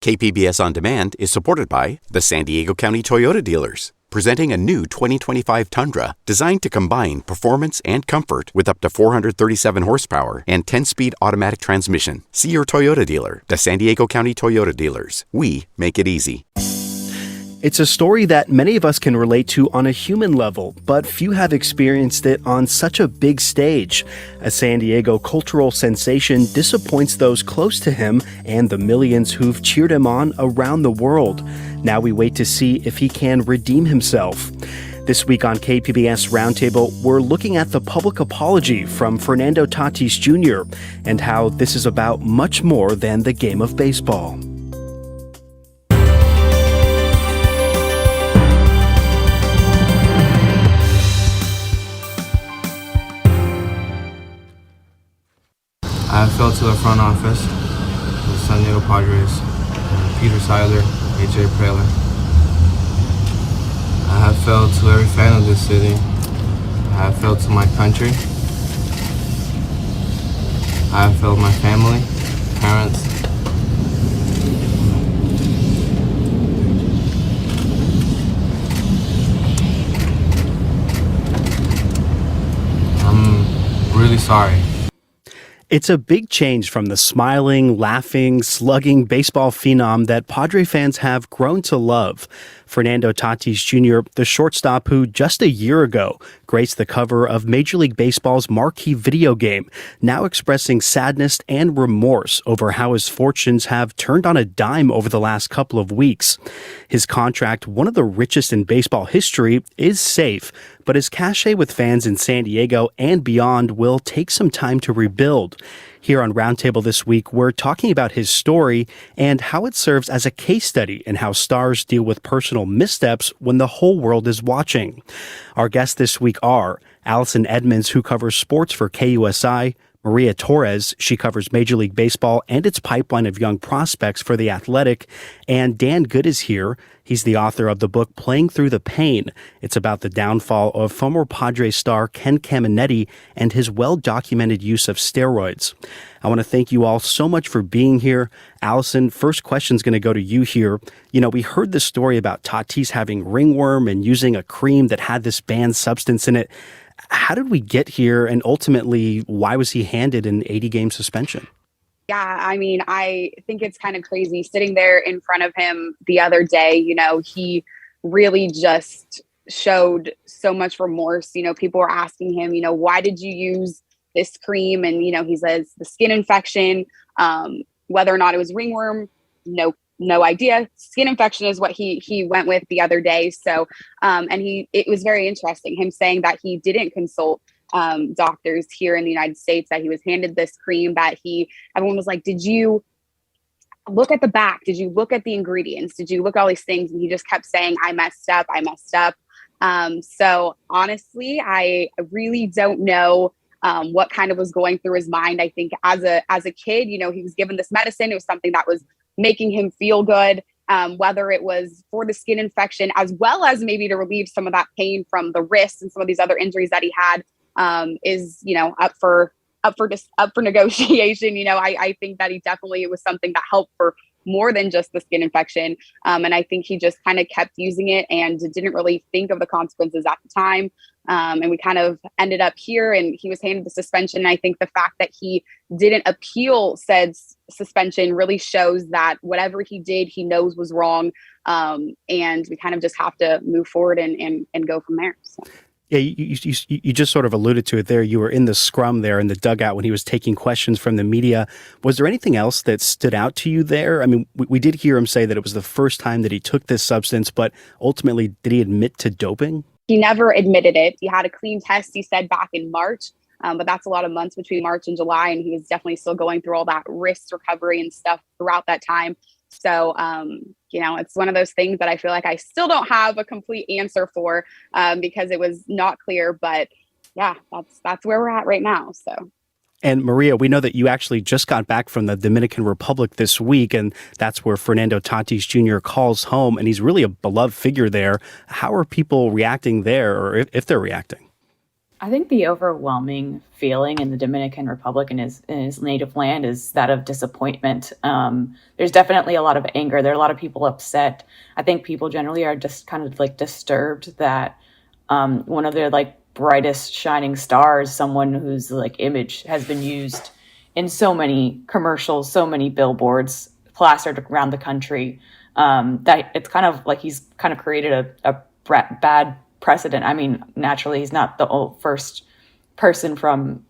KPBS On Demand is supported by the San Diego County Toyota dealers, presenting a new 2025 Tundra designed to combine performance and comfort with up to 437 horsepower and 10-speed automatic transmission. See your Toyota dealer, the San Diego County Toyota dealers. We make it easy. It's a story that many of us can relate to on a human level, but few have experienced it on such a big stage. A San Diego cultural sensation disappoints those close to him and the millions who've cheered him on around the world. Now we wait to see if he can redeem himself. This week on KPBS Roundtable, we're looking at the public apology from Fernando Tatis Jr. and how this is about much more than the game of baseball. I fell to the front office, the San Diego Padres, Peter Seiler, AJ Preller. I have fell to every fan of this city. I have fell to my country. I have failed my family, parents. I'm really sorry. It's a big change from the smiling, laughing, slugging baseball phenom that Padre fans have grown to love. Fernando Tatis Jr., the shortstop who just a year ago graced the cover of Major League Baseball's marquee video game, now expressing sadness and remorse over how his fortunes have turned on a dime over the last couple of weeks. His contract, one of the richest in baseball history, is safe, but his cachet with fans in San Diego and beyond will take some time to rebuild. Here on Roundtable this week, we're talking about his story and how it serves as a case study in how stars deal with personal missteps when the whole world is watching. Our guests this week are Allison Edmonds, who covers sports for KUSI, Maria Torres, she covers Major League Baseball and its pipeline of young prospects for The Athletic, and Dan Good is here. He's the author of the book Playing Through the Pain. It's about the downfall of former Padres star Ken Caminiti and his well-documented use of steroids. I want to thank you all so much for being here. Allison, first question's going to go to you here. You know, we heard the story about Tatis having ringworm and using a cream that had this banned substance in it. How did we get here, and ultimately, why was he handed an 80-game suspension? Yeah, I mean, I think it's kind of crazy sitting there in front of him the other day. You know, he really just showed so much remorse. You know, people were asking him, you know, why did you use this cream? And, you know, he says the skin infection, whether or not it was ringworm, no idea. Skin infection is what he went with the other day. So, and it was very interesting, him saying that he didn't consult doctors here in the United States, that he was handed this cream, that everyone was like, did you look at the back? Did you look at the ingredients? Did you look at all these things? And he just kept saying, I messed up. So honestly, I really don't know what kind of was going through his mind. I think as a kid, you know, he was given this medicine. It was something that was making him feel good, whether it was for the skin infection, as well as maybe to relieve some of that pain from the wrist and some of these other injuries that he had, is, you know, up for negotiation. You know, I think that it was something that helped for more than just the skin infection. And I think he just kind of kept using it and didn't really think of the consequences at the time. And we kind of ended up here, and he was handed the suspension. And I think the fact that he didn't appeal said suspension really shows that whatever he did, he knows was wrong. And we kind of just have to move forward and go from there. So. Yeah, you just sort of alluded to it there. You were in the scrum there in the dugout when he was taking questions from the media. Was there anything else that stood out to you there? I mean, we did hear him say that it was the first time that he took this substance, but ultimately, did he admit to doping? He never admitted it. He had a clean test, he said, back in March. But that's a lot of months between March and July. And he was definitely still going through all that wrist recovery and stuff throughout that time. So, you know, it's one of those things that I feel like I still don't have a complete answer for, because it was not clear. But yeah, that's where we're at right now. So. And Maria, we know that you actually just got back from the Dominican Republic this week, and that's where Fernando Tatis Jr. calls home, and he's really a beloved figure there. How are people reacting there, or if they're reacting? I think the overwhelming feeling in the Dominican Republic and in his native land is that of disappointment. There's definitely a lot of anger. There are a lot of people upset. I think people generally are just kind of like disturbed that one of their like brightest shining stars, someone whose like image has been used in so many commercials, so many billboards plastered around the country, that it's kind of like he's kind of created a bad precedent. I mean, naturally, he's not the first person from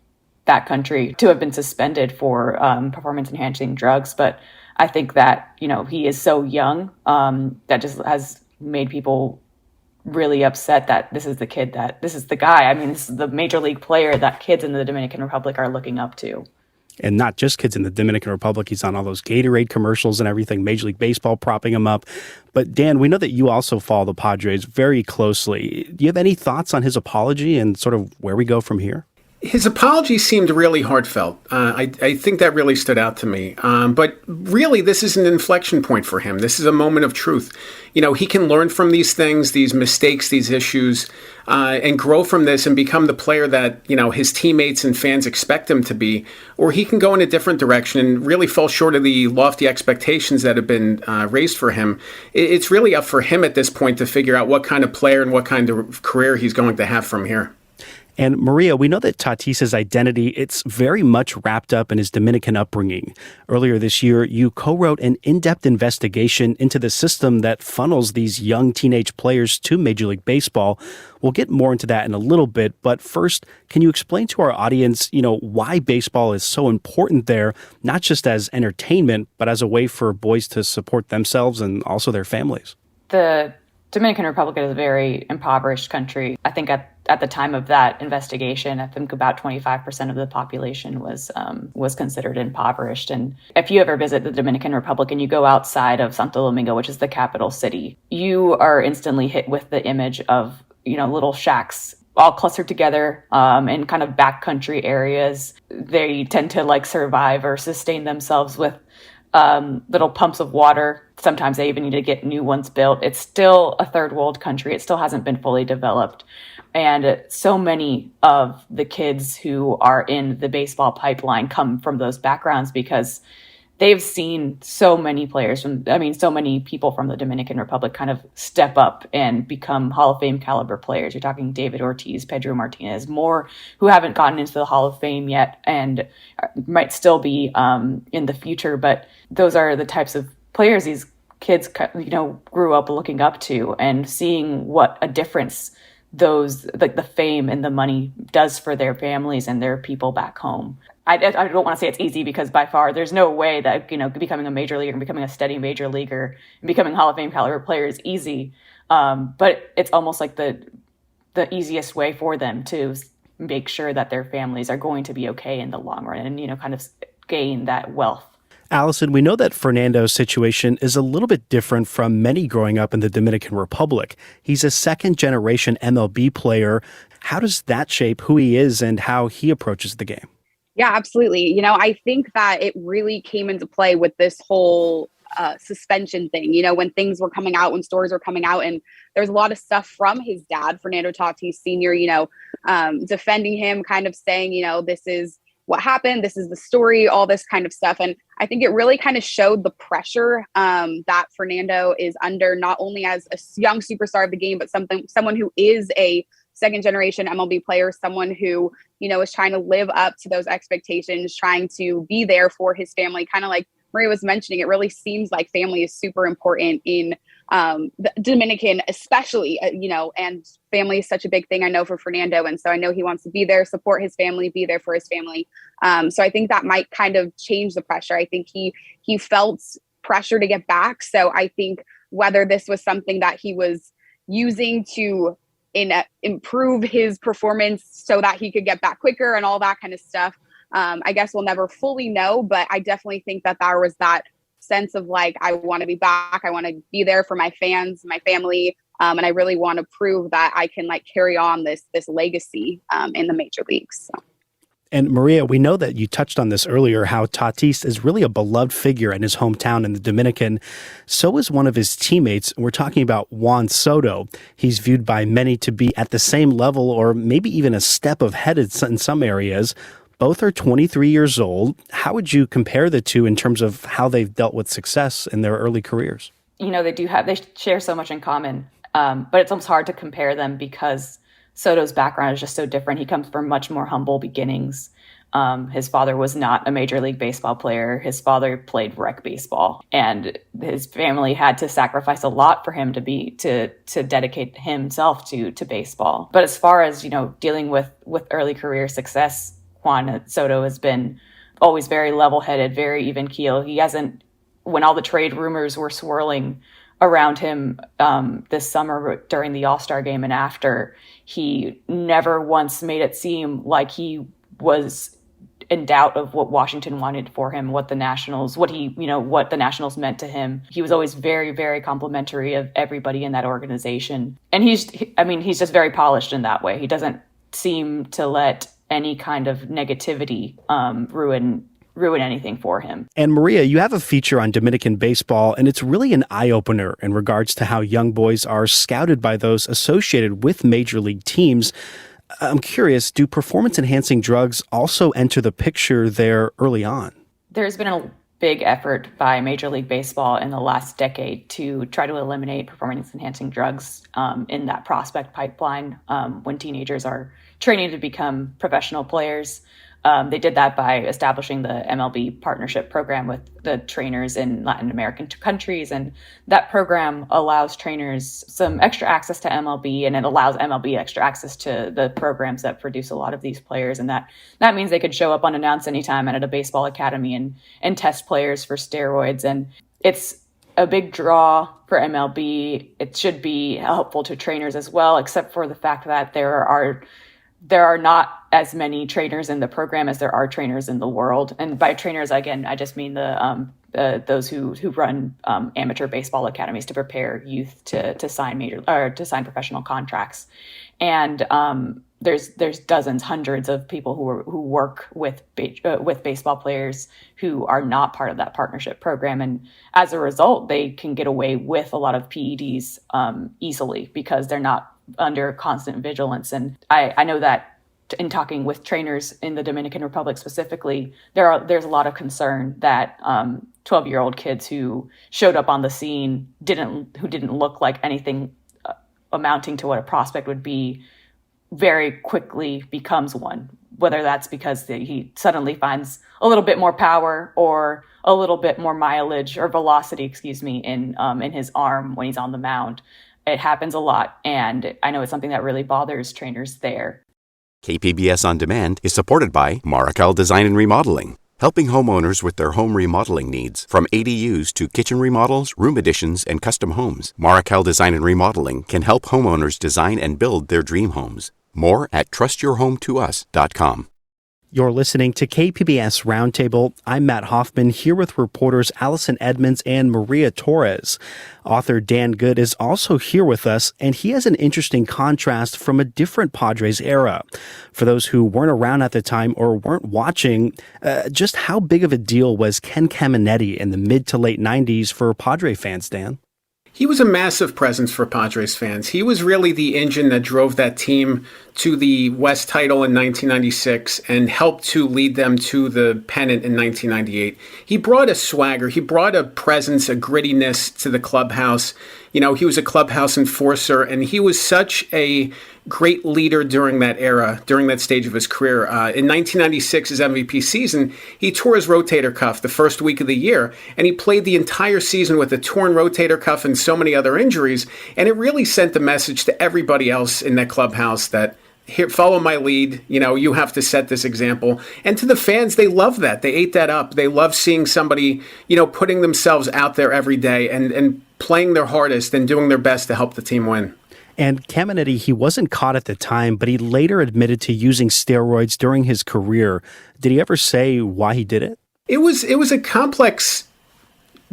that country to have been suspended for performance-enhancing drugs, but I think that, you know, he is so young, that just has made people really upset that this is the guy. I mean, this is the major league player that kids in the Dominican Republic are looking up to. And not just kids in the Dominican Republic. He's on all those Gatorade commercials and everything, Major League Baseball propping him up. But Dan, we know that you also follow the Padres very closely. Do you have any thoughts on his apology and sort of where we go from here? His apology seemed really heartfelt. I think that really stood out to me. But really, this is an inflection point for him. This is a moment of truth. You know, he can learn from these things, these mistakes, these issues, and grow from this and become the player that, you know, his teammates and fans expect him to be. Or he can go in a different direction and really fall short of the lofty expectations that have been raised for him. It's really up for him at this point to figure out what kind of player and what kind of career he's going to have from here. And Maria, we know that Tatis's identity, it's very much wrapped up in his Dominican upbringing. Earlier this year, you co-wrote an in-depth investigation into the system that funnels these young teenage players to Major League Baseball. We'll get more into that in a little bit, but first, can you explain to our audience, you know, why baseball is so important there, not just as entertainment, but as a way for boys to support themselves and also their families? The Dominican Republic is a very impoverished country. I think at the time of that investigation, I think about 25% of the population was considered impoverished. And if you ever visit the Dominican Republic and you go outside of Santo Domingo, which is the capital city, you are instantly hit with the image of, you know, little shacks all clustered together in kind of backcountry areas. They tend to like survive or sustain themselves with little pumps of water. Sometimes they even need to get new ones built. It's still a third world country. It still hasn't been fully developed. And so many of the kids who are in the baseball pipeline come from those backgrounds because they've seen so many so many people from the Dominican Republic kind of step up and become Hall of Fame caliber players. You're talking David Ortiz, Pedro Martinez, more who haven't gotten into the Hall of Fame yet and might still be in the future. But those are the types of players these kids, you know, grew up looking up to, and seeing what a difference those, like the fame and the money does for their families and their people back home. I don't want to say it's easy, because by far there's no way that, you know, becoming a major leaguer and becoming a steady major leaguer and becoming Hall of Fame caliber player is easy. But it's almost like the easiest way for them to make sure that their families are going to be okay in the long run and, you know, kind of gain that wealth. Allison, we know that Fernando's situation is a little bit different from many growing up in the Dominican Republic. He's a second-generation MLB player. How does that shape who he is and how he approaches the game? Yeah, absolutely. You know, I think that it really came into play with this whole suspension thing, you know, when things were coming out, when stories were coming out, and there's a lot of stuff from his dad, Fernando Tatis Jr., you know, defending him, kind of saying, you know, this is what happened, this is the story, all this kind of stuff. And I think it really kind of showed the pressure that Fernando is under, not only as a young superstar of the game, but someone who is a second generation MLB player, someone who, you know, is trying to live up to those expectations, trying to be there for his family. Kind of like Maria was mentioning, it really seems like family is super important in the Dominican, especially, you know, and family is such a big thing, I know, for Fernando. And so I know he wants to be there, support his family, be there for his family. So I think that might kind of change the pressure. I think he felt pressure to get back. So I think whether this was something that he was using to improve his performance so that he could get back quicker and all that kind of stuff, I guess we'll never fully know. But I definitely think that there was that sense of like, I want to be back. I want to be there for my fans, my family. And I really want to prove that I can like carry on this legacy in the major leagues. So. And Maria, we know that you touched on this earlier, how Tatis is really a beloved figure in his hometown in the Dominican. So is one of his teammates. We're talking about Juan Soto. He's viewed by many to be at the same level or maybe even a step ahead in some areas. Both are 23 years old. How would you compare the two in terms of how they've dealt with success in their early careers? They share so much in common, but it's almost hard to compare them because Soto's background is just so different. He comes from much more humble beginnings. His father was not a Major League Baseball player. His father played rec baseball, and his family had to sacrifice a lot for him to dedicate himself to baseball. But as far as, dealing with early career success, Juan Soto has been always very level-headed, very even keel. He hasn't, when all the trade rumors were swirling around him this summer during the All-Star game and after, he never once made it seem like he was in doubt of what Washington wanted for him, what the Nationals meant to him. He was always very, very complimentary of everybody in that organization. And he's just very polished in that way. He doesn't seem to let any kind of negativity ruin anything for him. And Maria, you have a feature on Dominican baseball, and it's really an eye-opener in regards to how young boys are scouted by those associated with major league teams. I'm curious, do performance-enhancing drugs also enter the picture there early on? There's been a big effort by Major League Baseball in the last decade to try to eliminate performance-enhancing drugs in that prospect pipeline when teenagers are training to become professional players. They did that by establishing the MLB partnership program with the trainers in Latin American countries. And that program allows trainers some extra access to MLB, and it allows MLB extra access to the programs that produce a lot of these players. And that means they could show up unannounced anytime at a baseball academy and test players for steroids. And it's a big draw for MLB. It should be helpful to trainers as well, except for the fact that there are not as many trainers in the program as there are trainers in the world. And by trainers, again, I just mean those who run amateur baseball academies to prepare youth to sign professional contracts. And there's dozens, hundreds of people who work with baseball players who are not part of that partnership program. And as a result, they can get away with a lot of PEDs easily because they're not under constant vigilance. And I know that in talking with trainers in the Dominican Republic specifically, there's a lot of concern that 12-year-old kids who showed up on the scene who didn't look like anything amounting to what a prospect would be, very quickly becomes one, whether that's because he suddenly finds a little bit more power or a little bit more mileage or velocity, in his arm when he's on the mound. It happens a lot, and I know it's something that really bothers trainers there. KPBS On Demand is supported by Marrocel Design and Remodeling, helping homeowners with their home remodeling needs. From ADUs to kitchen remodels, room additions, and custom homes, Marrocel Design and Remodeling can help homeowners design and build their dream homes. More at trustyourhometous.com. You're listening to KPBS Roundtable. I'm Matt Hoffman, here with reporters Allison Edmonds and Maria Torres. Author Dan Good is also here with us, and he has an interesting contrast from a different Padres era. For those who weren't around at the time or weren't watching, just how big of a deal was Ken Caminiti in the mid to late 90s for Padre fans, Dan? He was a massive presence for Padres fans. He was really the engine that drove that team to the West title in 1996 and helped to lead them to the pennant in 1998. He brought a swagger. He brought a presence, a grittiness to the clubhouse. He was a clubhouse enforcer, and he was such a great leader during that era, during that stage of his career. In 1996, his MVP season, he tore his rotator cuff the first week of the year, and he played the entire season with a torn rotator cuff and so many other injuries. And it really sent the message to everybody else in that clubhouse that, here, follow my lead. You have to set this example. And to the fans, they love that. They ate that up. They love seeing somebody, putting themselves out there every day and playing their hardest and doing their best to help the team win. And Caminiti, he wasn't caught at the time, but he later admitted to using steroids during his career. Did he ever say why he did it? It was a complex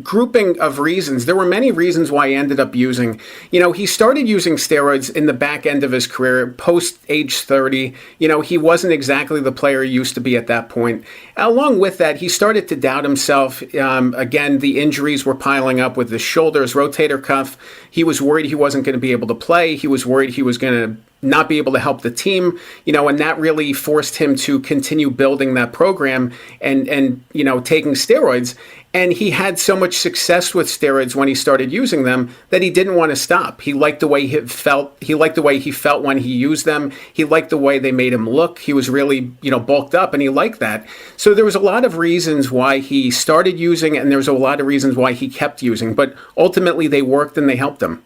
grouping of reasons. There were many reasons why he ended up using, he started using steroids in the back end of his career, post age 30. He wasn't exactly the player he used to be at that point. Along with that, he started to doubt himself. Again, the injuries were piling up with his shoulder, his rotator cuff. He was worried he wasn't going to be able to play. He was worried he was going to not be able to help the team, and that really forced him to continue building that program and taking steroids. And he had so much success with steroids when he started using them that he didn't want to stop. He liked the way he felt. He liked the way he felt when he used them. He liked the way they made him look. He was really, bulked up, and he liked that. So there was a lot of reasons why he started using, and there was a lot of reasons why he kept using. But ultimately, they worked and they helped him.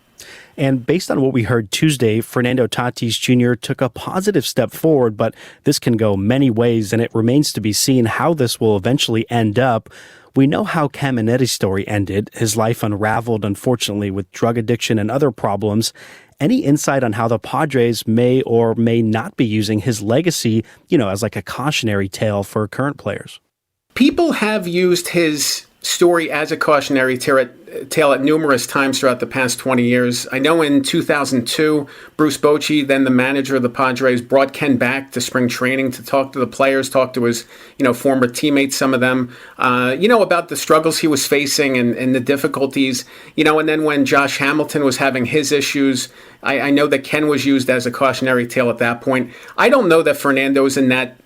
And based on what we heard Tuesday, Fernando Tatis Jr. took a positive step forward, but this can go many ways, and it remains to be seen how this will eventually end up. We know how Caminiti's story ended. His life unraveled, unfortunately, with drug addiction and other problems. Any insight on how the Padres may or may not be using his legacy, as like a cautionary tale for current players? People have used his story as a cautionary tale at numerous times throughout the past 20 years. I know in 2002, Bruce Bochy, then the manager of the Padres, brought Ken back to spring training to talk to the players, talk to his, former teammates, some of them, about the struggles he was facing and the difficulties, and then when Josh Hamilton was having his issues, I know that Ken was used as a cautionary tale at that point. I don't know that Fernando's in that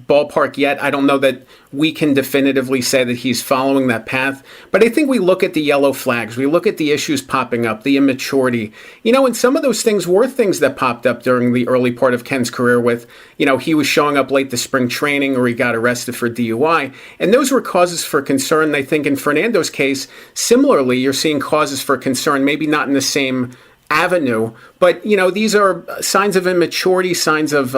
ballpark yet. I don't know that we can definitively say that he's following that path, but I think we look at the yellow flags, we look at the issues popping up, the immaturity, and some of those things were things that popped up during the early part of Ken's career with, he was showing up late to spring training or he got arrested for DUI, and those were causes for concern. I think in Fernando's case, similarly, you're seeing causes for concern, maybe not in the same avenue, but, these are signs of immaturity, signs of,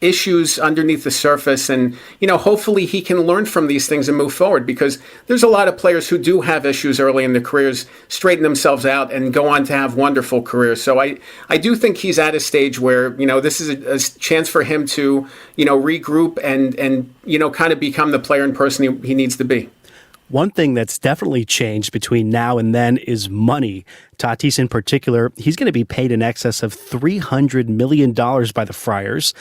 issues underneath the surface, and hopefully he can learn from these things and move forward, because there's a lot of players who do have issues early in their careers, straighten themselves out and go on to have wonderful careers. So I do think he's at a stage where this is a chance for him to regroup and kind of become the player and person he needs to be. One thing that's definitely changed between now and then is money. Tatis in particular, he's going to be paid in excess of $300 million by the Friars.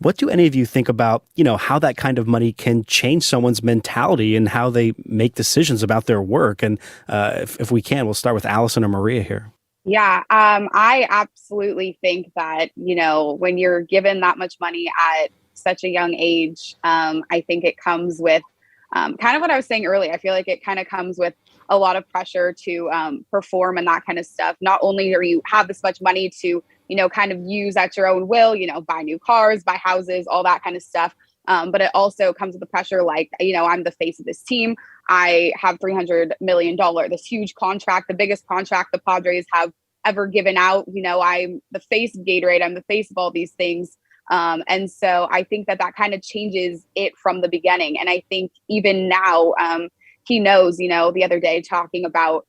What do any of you think about, how that kind of money can change someone's mentality and how they make decisions about their work? And if we can, we'll start with Allison or Maria here. Yeah, I absolutely think that, when you're given that much money at such a young age, I think it comes with kind of what I was saying earlier. I feel like it kind of comes with a lot of pressure to perform and that kind of stuff. Not only do you have this much money to, kind of use at your own will, buy new cars, buy houses, all that kind of stuff. But it also comes with the pressure, like, I'm the face of this team. I have $300 million, this huge contract, the biggest contract the Padres have ever given out. I'm the face of Gatorade. I'm the face of all these things. And so I think that kind of changes it from the beginning. And I think even now, he knows, the other day talking about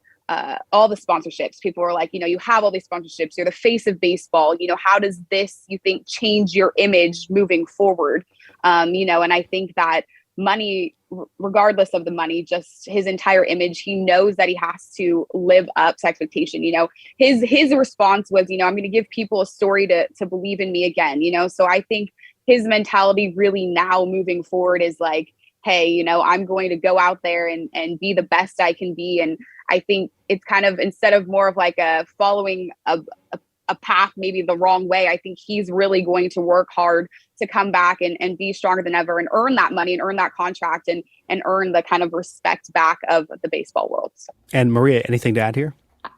all the sponsorships, people were like, you have all these sponsorships, you're the face of baseball. How does this, you think, change your image moving forward? And I think that money, regardless of the money, just his entire image, he knows that he has to live up to expectation. His response was, I'm going to give people a story to believe in me again, so I think his mentality really now moving forward is like, hey, I'm going to go out there and be the best I can be. And I think it's kind of, instead of more of like a following a path, maybe the wrong way, I think he's really going to work hard to come back and be stronger than ever and earn that money and earn that contract and earn the kind of respect back of the baseball world. And Maria, anything to add here?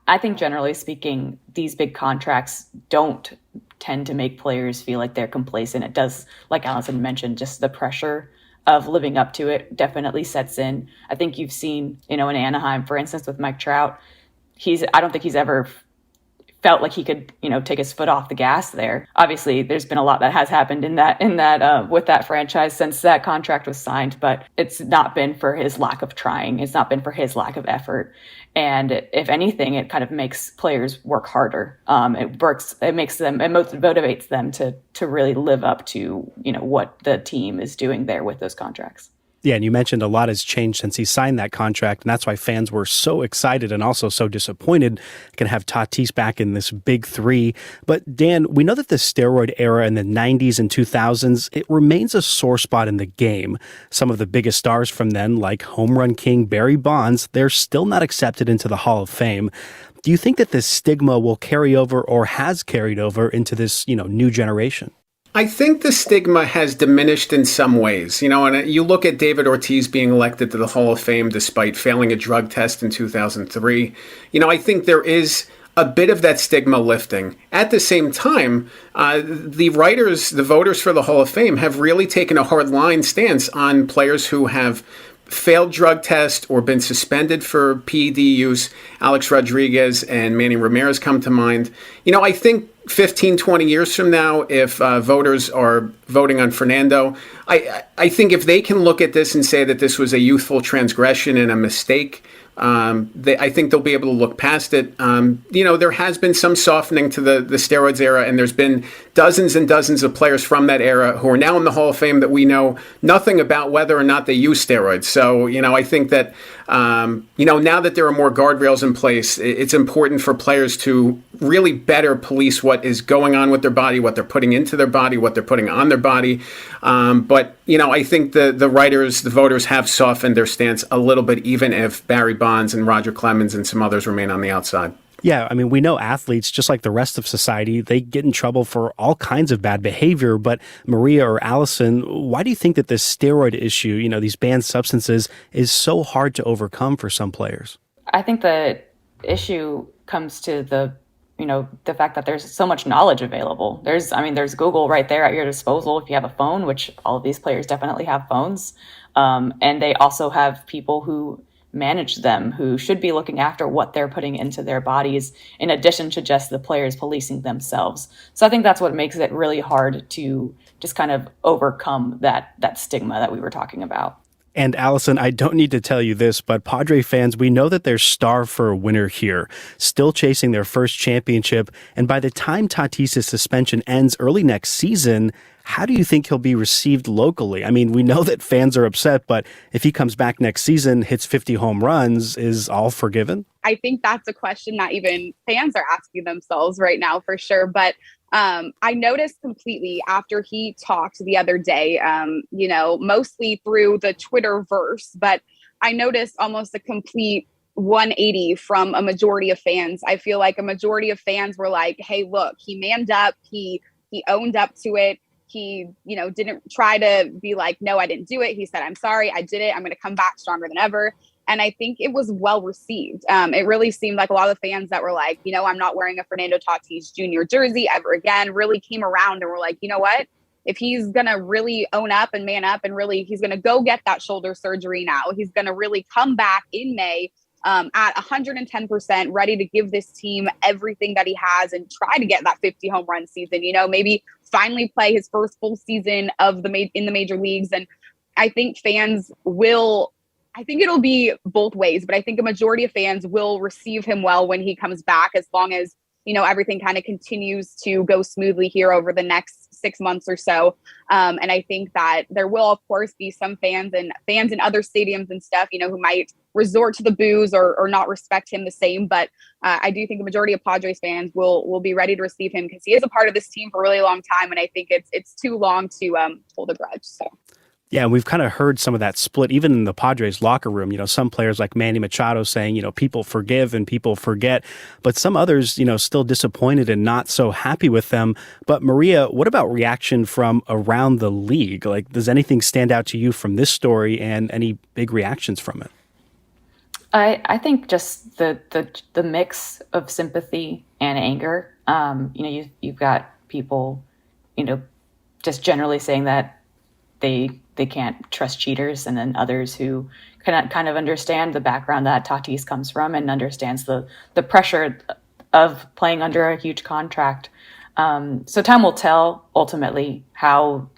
I think generally speaking, these big contracts don't tend to make players feel like they're complacent. It does, like Allison mentioned, just the pressure of living up to it definitely sets in. I think you've seen, in Anaheim, for instance, with Mike Trout, I don't think he's ever felt like he could, take his foot off the gas there. Obviously, there's been a lot that has happened in that with that franchise since that contract was signed, but it's not been for his lack of trying. It's not been for his lack of effort. And if anything, it kind of makes players work harder. It motivates them to really live up to, what the team is doing there with those contracts. Yeah, and you mentioned a lot has changed since he signed that contract, and that's why fans were so excited and also so disappointed to have Tatis back in this big three. But Dan, we know that the steroid era in the 90s and 2000s, it remains a sore spot in the game. Some of the biggest stars from then, like home run king Barry Bonds, they're still not accepted into the Hall of Fame. Do you think that this stigma will carry over or has carried over into this, new generation? I think the stigma has diminished in some ways, and you look at David Ortiz being elected to the Hall of Fame despite failing a drug test in 2003. I think there is a bit of that stigma lifting. At the same time, the voters for the Hall of Fame have really taken a hard line stance on players who have failed drug test or been suspended for PED use. Alex Rodriguez and Manny Ramirez come to mind. I think 15, 20 years from now, if voters are voting on Fernando, I think if they can look at this and say that this was a youthful transgression and a mistake, I think they'll be able to look past it. There has been some softening to the steroids era, and there's been dozens and dozens of players from that era who are now in the Hall of Fame that we know nothing about whether or not they use steroids. So, I think that, now that there are more guardrails in place, it's important for players to really better police what is going on with their body, what they're putting into their body, what they're putting on their body. But I think the voters have softened their stance a little bit, even if Barry Bonds and Roger Clemens and some others remain on the outside. Yeah, I mean, we know athletes, just like the rest of society, they get in trouble for all kinds of bad behavior. But Maria or Allison, why do you think that this steroid issue, these banned substances, is so hard to overcome for some players? I think the issue comes to the fact that there's so much knowledge available. There's Google right there at your disposal if you have a phone, which all of these players definitely have phones. And they also have people who manage them, who should be looking after what they're putting into their bodies, in addition to just the players policing themselves. So I think that's what makes it really hard to just kind of overcome that stigma that we were talking about. And Allison, I don't need to tell you this, but Padre fans, we know that they're starved for a winner here, still chasing their first championship. And by the time Tatis' suspension ends early next season, how do you think he'll be received locally? I mean, we know that fans are upset, but if he comes back next season, hits 50 home runs, is all forgiven? I think that's a question that even fans are asking themselves right now for sure. But I noticed completely after he talked the other day, mostly through the Twitterverse, but I noticed almost a complete 180 from a majority of fans. I feel like a majority of fans were like, hey, look, he manned up. He owned up to it. He, didn't try to be like, no, I didn't do it. He said, I'm sorry, I did it. I'm going to come back stronger than ever. And I think it was well received. It really seemed like a lot of fans that were like, I'm not wearing a Fernando Tatis Jr. jersey ever again, really came around and were like, you know what? If he's going to really own up and man up and really, he's going to go get that shoulder surgery now. He's going to really come back in May at 110%, ready to give this team everything that he has and try to get that 50 home run season, maybe finally play his first full season in the major leagues. And I think it'll be both ways, but I think a majority of fans will receive him well when he comes back, as long as, everything kind of continues to go smoothly here over the next 6 months or so. And I think that there will, of course, be some fans in other stadiums and stuff, who might resort to the boos or not respect him the same. But I do think a majority of Padres fans will be ready to receive him because he is a part of this team for a really long time. And I think it's too long to hold a grudge. So. Yeah, and we've kind of heard some of that split, even in the Padres locker room. Some players like Manny Machado saying, people forgive and people forget, but some others, still disappointed and not so happy with them. But Maria, what about reaction from around the league? Like, does anything stand out to you from this story and any big reactions from it? I think just the mix of sympathy and anger. You've got people, just generally saying that they can't trust cheaters, and then others who kind of understand the background that Tatis comes from and understands the pressure of playing under a huge contract. So time will tell ultimately how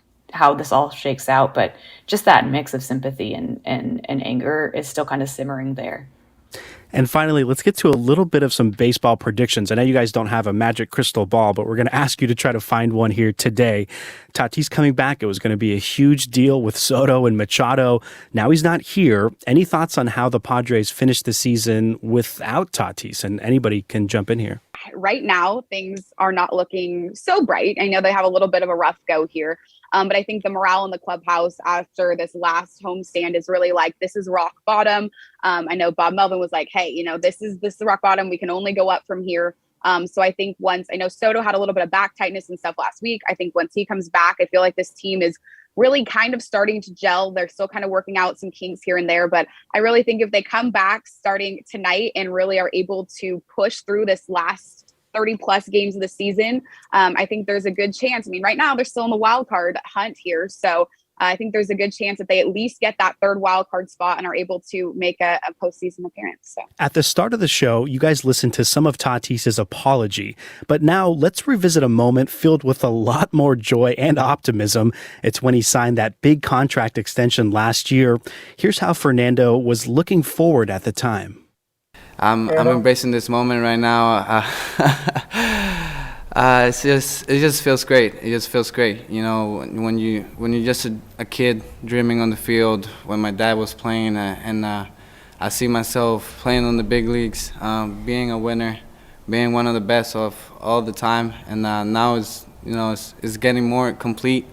this all shakes out, but just that mix of sympathy and anger is still kind of simmering there. And finally, let's get to a little bit of some baseball predictions. I know you guys don't have a magic crystal ball, but we're going to ask you to try to find one here today. Tatis coming back, it was going to be a huge deal with Soto and Machado. Now he's not here. Any thoughts on how the Padres finished the season without Tatis? And anybody can jump in here. Right now, things are not looking so bright. I know they have a little bit of a rough go here. But I think the morale in the clubhouse after this last homestand is really like, this is rock bottom. I know Bob Melvin was like, hey, this is rock bottom. We can only go up from here. So I think I know Soto had a little bit of back tightness and stuff last week. I think once he comes back, I feel like this team is really kind of starting to gel. They're still kind of working out some kinks here and there. But I really think if they come back starting tonight and really are able to push through this last 30 plus games of the season, I think there's a good chance. I mean, right now they're still in the wild card hunt here. So I think there's a good chance that they at least get that third wild card spot and are able to make a postseason appearance. So. At the start of the show, you guys listened to some of Tatis's apology, but now let's revisit a moment filled with a lot more joy and optimism. It's when he signed that big contract extension last year. Here's how Fernando was looking forward at the time. I'm embracing this moment right now. It just feels great. It just feels great. When you're just a kid dreaming on the field. When my dad was playing, and I see myself playing on the big leagues, being a winner, being one of the best of all the time. And now it's getting more complete.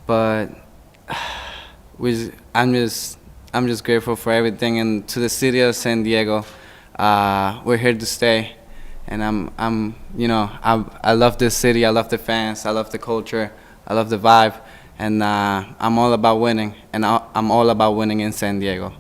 But I'm just grateful for everything, and to the city of San Diego. We're here to stay, and I love this city. I love the fans. I love the culture. I love the vibe, and I'm all about winning, and I'm all about winning in San Diego.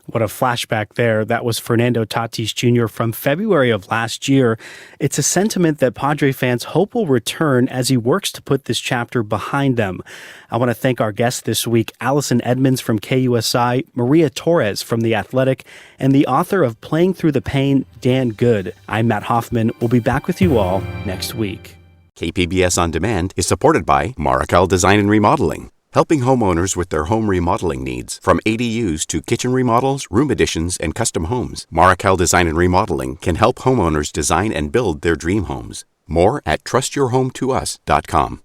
What a flashback there. That was Fernando Tatis Jr. from February of last year. It's a sentiment that Padre fans hope will return as he works to put this chapter behind them. I want to thank our guests this week, Allison Edmonds from KUSI, Maria Torres from The Athletic, and the author of Playing Through the Pain, Dan Good. I'm Matt Hoffman. We'll be back with you all next week. KPBS On Demand is supported by Marrocel Design and Remodeling, helping homeowners with their home remodeling needs. From ADUs to kitchen remodels, room additions, and custom homes, Marrocel Design and Remodeling can help homeowners design and build their dream homes. More at trustyourhometous.com.